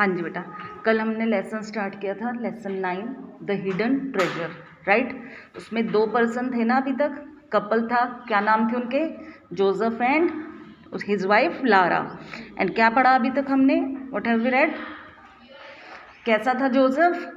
हाँ जी बेटा, कल हमने लेसन स्टार्ट किया था, lesson 9 the hidden treasure, right. उसमें 2 पर्सन थे ना अभी तक, कपल था, क्या नाम थे उनके, Joseph and his wife Lara. And क्या पढ़ा अभी तक हमने, व्हाट हैव वी रेड, कैसा था जोसेफ,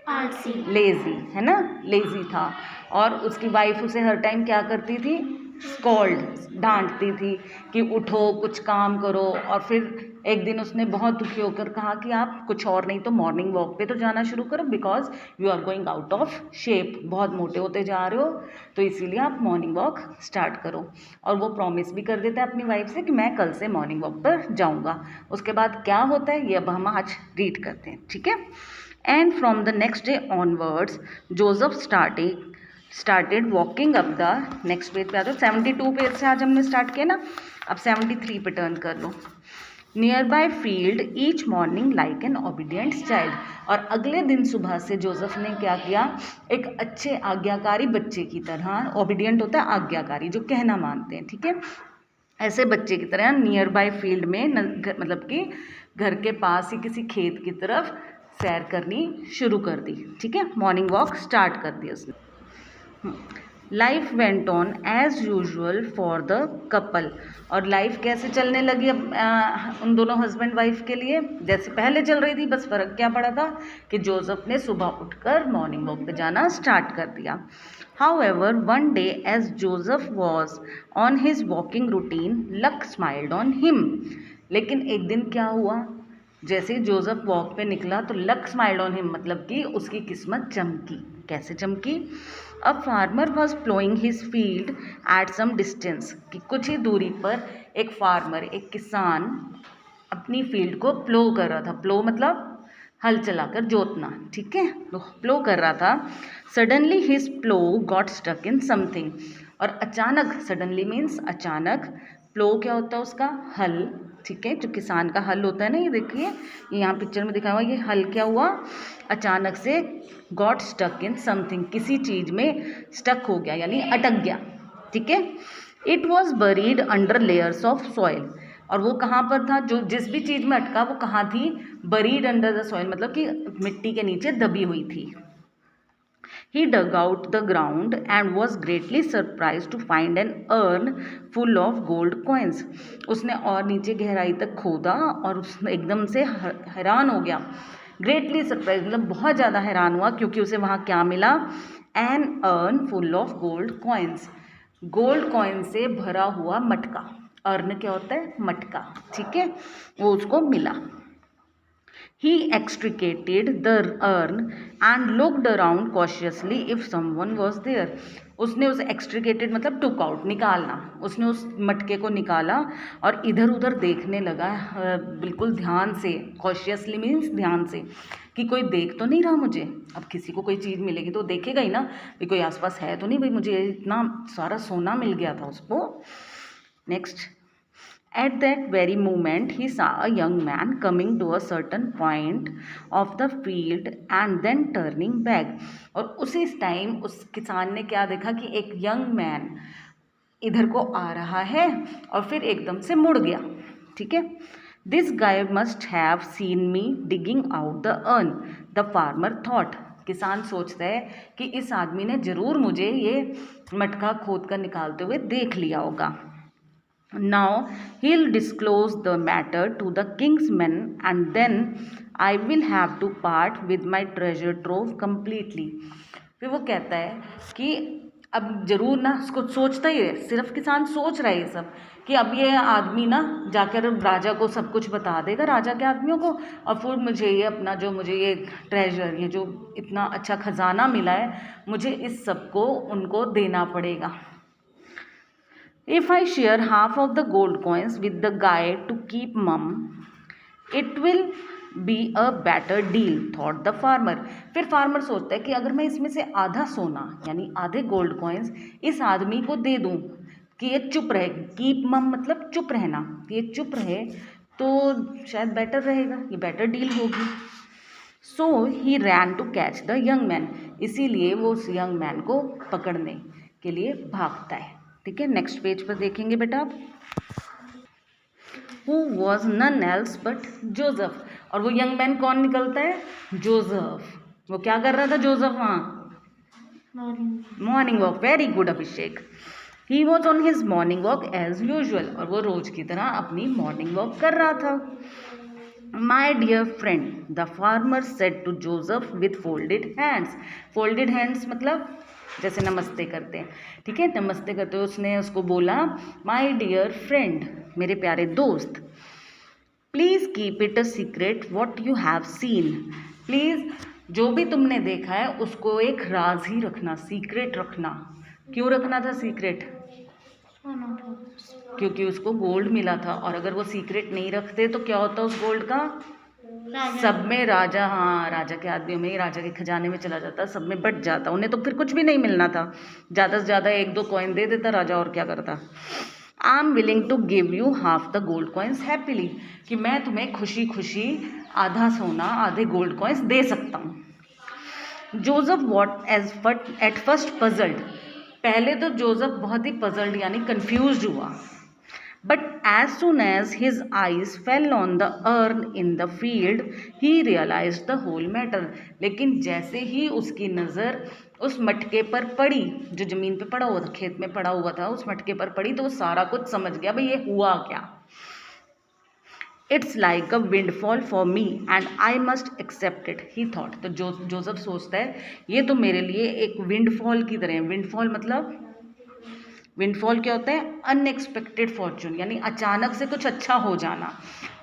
आलसी, लेजी, है ना, लेजी था। और उसकी वाइफ उसे हर टाइम क्या करती थी, स्कॉल्ड, डांटती थी कि उठो कुछ काम करो। और फिर एक दिन उसने बहुत दुखी होकर कहा कि आप कुछ और नहीं तो मॉर्निंग वॉक पे तो जाना शुरू करो, because you are going out of shape, बहुत मोटे होते जा रहे हो, तो इसीलिए आप मॉर्निंग वॉक स्टार्ट करो। और वो प्रॉमिस भी कर देता है अपनी वाइफ से कि मैं कल से मॉर्निंग वॉक पर जाऊँगा। उसके बाद क्या होता है ये अब हम आज रीड करते हैं, ठीक है। And from the next day onwards, Joseph started walking up the next page पे आ जाओ, 72 पेज से आज हमने स्टार्ट किया ना, अब 73 पे टर्न कर लो। Nearby field each morning like an obedient child. और अगले दिन सुबह से जोसेफ ने क्या किया, एक अच्छे आज्ञाकारी बच्चे की तरह, ओबीडियंट होता है आज्ञाकारी, जो कहना मानते हैं, ठीक है, ऐसे बच्चे की तरह नियर बाय फील्ड में मतलब कि घर के पास ही किसी खेत की तरफ सैर करनी शुरू कर दी, ठीक है, मॉर्निंग वॉक स्टार्ट कर दी उसने। Life went on as usual for the couple. और लाइफ कैसे चलने लगी अब उन दोनों हस्बैंड वाइफ के लिए, जैसे पहले चल रही थी, बस फ़र्क क्या पड़ा था कि जोसेफ ने सुबह उठकर मॉर्निंग वॉक पे जाना स्टार्ट कर दिया। However, one day as Joseph was on his walking routine, luck smiled on him. लेकिन एक दिन क्या हुआ, जैसे जोसेफ वॉक पे निकला तो लक स्माइल्ड ऑन हिम, मतलब कि उसकी किस्मत चमकी। कैसे चमकी, a farmer was ploughing his field at some distance, कि कुछ ही दूरी पर एक फार्मर, एक किसान अपनी फील्ड को प्लो कर रहा था। प्लो मतलब हल चलाकर जोतना, ठीक है, तो प्लो कर रहा था। Suddenly his plough got stuck in something. और अचानक, सडनली मीन्स अचानक, प्लो क्या होता है उसका, हल, ठीक है, जो किसान का हल होता है ना, ये देखिए यहाँ पिक्चर में दिखा हुआ, ये हल क्या हुआ, अचानक से गॉट स्टक इन समथिंग, किसी चीज़ में स्टक हो गया यानी अटक गया, ठीक है। It was buried under layers of soil. और वो कहाँ पर था, जो जिस भी चीज़ में अटका वो कहाँ थी, बरीड अंडर द सॉइल, मतलब कि मिट्टी के नीचे दबी हुई थी। He dug out the ground and was greatly surprised to find an urn full of gold coins. उसने और नीचे गहराई तक खोदा और उसने एकदम से हैरान हो गया। ग्रेटली सरप्राइज मतलब बहुत ज़्यादा हैरान हुआ, क्योंकि उसे वहाँ क्या मिला, an urn full of gold coins, gold coin से भरा हुआ मटका। अर्न क्या होता है, मटका, ठीक है, वो उसको मिला। He extricated the urn and looked around cautiously if someone was there. उसने उसे extricated मतलब took out, निकालना, उसने उस मटके को निकाला और इधर उधर देखने लगा बिल्कुल ध्यान से, cautiously means ध्यान से, कि कोई देख तो नहीं रहा मुझे। अब किसी को कोई चीज़ मिलेगी तो देखेगा ही ना, कि कोई आसपास है तो नहीं, भाई मुझे इतना सारा सोना मिल गया था उसको। Next, at that very moment he saw a young man coming to a certain point of the field and then turning back. और उसी टाइम उस किसान ने क्या देखा कि एक यंग मैन इधर को आ रहा है और फिर एकदम से मुड़ गया, ठीक है। This guy must have seen me digging out the earn, the farmer thought. किसान सोचता है कि इस आदमी ने ज़रूर मुझे ये मटका खोद कर निकालते हुए देख लिया होगा। Now he'll disclose the matter to the king's men and then I will have to part with my treasure trove completely. फिर वो कहता है कि अब जरूर ना, उसको सोचता ही है, सिर्फ किसान सोच रहा है ये सब, कि अब ये आदमी ना जाकर राजा को सब कुछ बता देगा, राजा के आदमियों को, और फिर मुझे ये अपना जो मुझे ये ट्रेजर, ये जो इतना अच्छा खजाना मिला है, मुझे इस सब को उनको देना पड़ेगा। If I share half of the gold coins with the guy to keep mum, it will be a better deal, thought the farmer. फिर फार्मर सोचता है कि अगर मैं इसमें से आधा सोना यानी आधे गोल्ड कॉइन्स इस आदमी को दे दूं कि ये चुप रहे, कीप मम मतलब चुप रहना, कि ये चुप रहे तो शायद बेटर रहेगा, ये बेटर डील होगी। So he ran to catch the young man, इसीलिए वो उस यंग मैन को पकड़ने के लिए भागता है, ठीक है। नेक्स्ट पेज पर देखेंगे बेटा आप, who was none else but Joseph. और वो यंग मैन कौन निकलता है? जोसेफ। वो क्या कर रहा था जोसेफ वहाँ? Morning walk. Very good Abhishek. He was on his morning walk as usual, और वो रोज की तरह अपनी मॉर्निंग वॉक कर रहा था। My dear friend, the farmer said to Joseph with folded hands. Folded hands मतलब जैसे नमस्ते करते हैं, ठीक है, नमस्ते करते हुए उसने उसको बोला, माई डियर फ्रेंड, मेरे प्यारे दोस्त, please keep it a secret what you have seen. Please जो भी तुमने देखा है उसको एक राज ही रखना, सीक्रेट रखना। क्यों रखना था सीक्रेट? क्योंकि उसको गोल्ड मिला था, और अगर वो सीक्रेट नहीं रखते तो क्या होता उस गोल्ड का? सब में राजा, हाँ, राजा के आदमियों में, राजा के खजाने में चला जाता, सब में बट जाता। उन्हें तो फिर कुछ भी नहीं मिलना था, ज़्यादा से ज़्यादा 1-2 कॉइन दे देता राजा, और क्या करता। I am willing to give you half the gold coins happily, कि मैं तुम्हें खुशी खुशी आधा सोना, आधे गोल्ड कॉइन्स दे सकता हूँ। Joseph what at first puzzled, पहले तो जोसेफ बहुत ही पजल्ड यानी कंफ्यूज्ड हुआ। But as soon as his eyes fell on the urn in the field he realize the whole matter, लेकिन जैसे ही उसकी नज़र उस मटके पर पड़ी, जो ज़मीन पे पड़ा हुआ था, खेत में पड़ा हुआ था, उस मटके पर पड़ी, तो वो सारा कुछ समझ गया, भाई ये हुआ क्या। It's like a windfall for me and I must accept it, he thought. तो जोसेफ सोचता है ये तो मेरे लिए एक विंडफॉल की तरह है। विंडफॉल मतलब, विंडफॉल क्या होता है? अनएक्सपेक्टेड फॉर्चून, यानी अचानक से कुछ अच्छा हो जाना।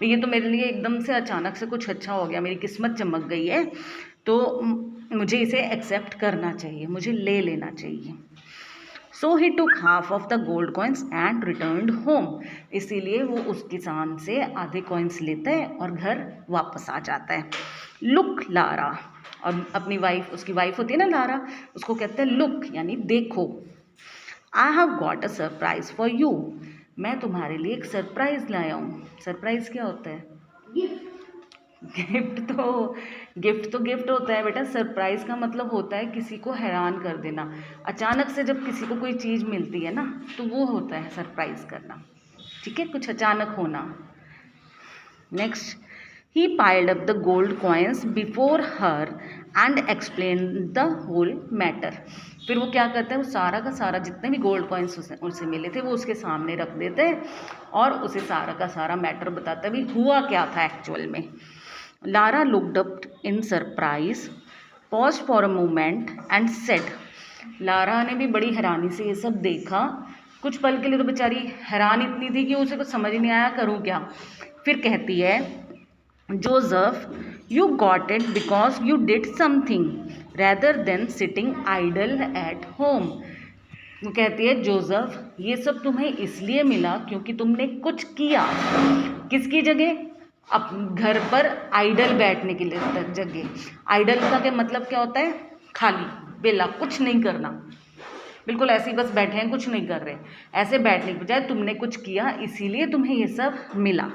ये तो मेरे लिए एकदम से अचानक से कुछ अच्छा हो गया, मेरी किस्मत चमक गई है, तो मुझे इसे एक्सेप्ट करना चाहिए, मुझे ले लेना चाहिए। So he took half of the gold coins and returned home, इसीलिए वो उस किसान से आधे कॉइन्स लेता है और घर वापस आ जाता है। लुक लारा, और अपनी वाइफ, उसकी वाइफ होती है ना लारा, उसको कहते हैं लुक, यानी देखो, I have got a surprise for you, मैं तुम्हारे लिए एक सरप्राइज लाया हूँ। सरप्राइज क्या होता है? गिफ्ट तो गिफ्ट होता है बेटा। सरप्राइज का मतलब होता है किसी को हैरान कर देना। अचानक से जब किसी को कोई चीज़ मिलती है ना, तो वो होता है सरप्राइज करना, ठीक है, कुछ अचानक होना। Next, he piled up the gold coins before her and explain the whole matter. फिर वो क्या करता है, वो सारा का सारा जितने भी गोल्ड कॉइन्स उसे मिले थे वो उसके सामने रख देते हैं और उसे सारा का सारा मैटर बताता है, भी हुआ क्या था एक्चुअल में। Lara looked up in surprise, pause for a moment and said, Lara ने भी बड़ी हैरानी से ये सब देखा, कुछ पल के लिए तो बेचारी हैरान इतनी थी कि उसे कुछ समझ नहीं आया करूँ क्या। फिर कहती है, Joseph, you got it because you did something rather than sitting idle at home. वो कहती है, जोसेफ, ये सब तुम्हें इसलिए मिला क्योंकि तुमने कुछ किया। किसकी जगह? अब घर पर आइडल बैठने के लिए जगह। आइडल का क्या मतलब क्या होता है? खाली, बेला, कुछ नहीं करना, बिल्कुल ऐसे ही बस बैठे हैं, कुछ नहीं कर रहे। ऐसे बैठने के बजाय तुमने कुछ किया, इसीलिए तुम्हें ये सब मिला।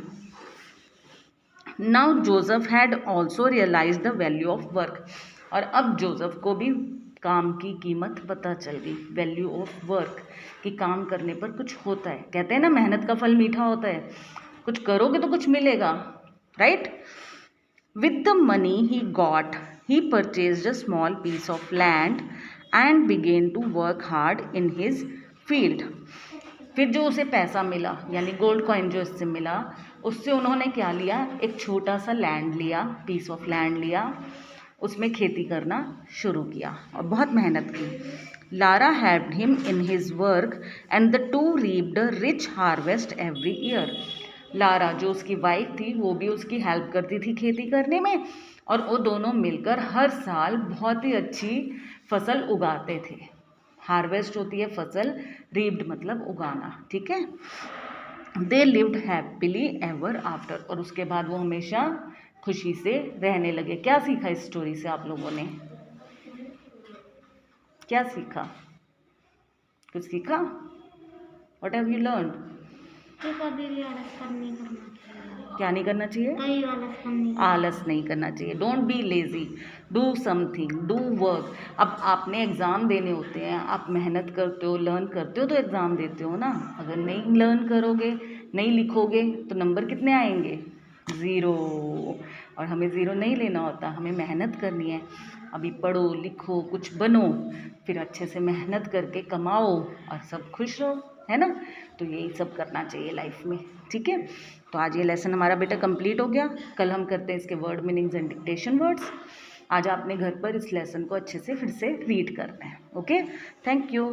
Now Joseph had also realize the value of work, और अब जोसेफ को भी काम की कीमत पता चल गई, वैल्यू ऑफ वर्क, कि काम करने पर कुछ होता है। कहते हैं ना, मेहनत का फल मीठा होता है, कुछ करोगे तो कुछ मिलेगा, right. With the money he got, he purchased a small piece of land and began to work hard in his field. फिर जो उसे पैसा मिला, यानी गोल्ड कॉइन जो इससे मिला, उससे उन्होंने क्या लिया? एक छोटा सा लैंड लिया, पीस ऑफ लैंड लिया, उसमें खेती करना शुरू किया और बहुत मेहनत की। Lara helped him in his work and the two reaped a rich harvest every year. Lara जो उसकी वाइफ थी, वो भी उसकी हेल्प करती थी खेती करने में, और वो दोनों मिलकर हर साल बहुत ही अच्छी फसल उगाते थे। हार्वेस्ट होती है फसल, रीप्ड मतलब उगाना, ठीक है। They lived happily ever after, और उसके बाद वो हमेशा खुशी से रहने लगे। क्या सीखा इस स्टोरी से आप लोगों ने? क्या सीखा? कुछ सीखा? What have you learn? क्या नहीं करना चाहिए? आलस नहीं करना चाहिए। Don't be lazy, do something, do work. अब आपने एग्ज़ाम देने होते हैं, आप मेहनत करते हो, लर्न करते हो तो एग्ज़ाम देते हो ना। अगर नहीं लर्न करोगे, नहीं लिखोगे, तो नंबर कितने आएंगे? 0। और हमें ज़ीरो नहीं लेना होता, हमें मेहनत करनी है। अभी पढ़ो लिखो कुछ बनो, फिर अच्छे से मेहनत करके कमाओ और सब खुश रहो, है ना। तो यही सब करना चाहिए लाइफ में, ठीक है। तो आज ये लेसन हमारा बेटा कंप्लीट हो गया। कल हम करते हैं इसके word meanings and dictation words. आज आपने घर पर इस लेसन को अच्छे से फिर से रीड करना है। Okay, thank you.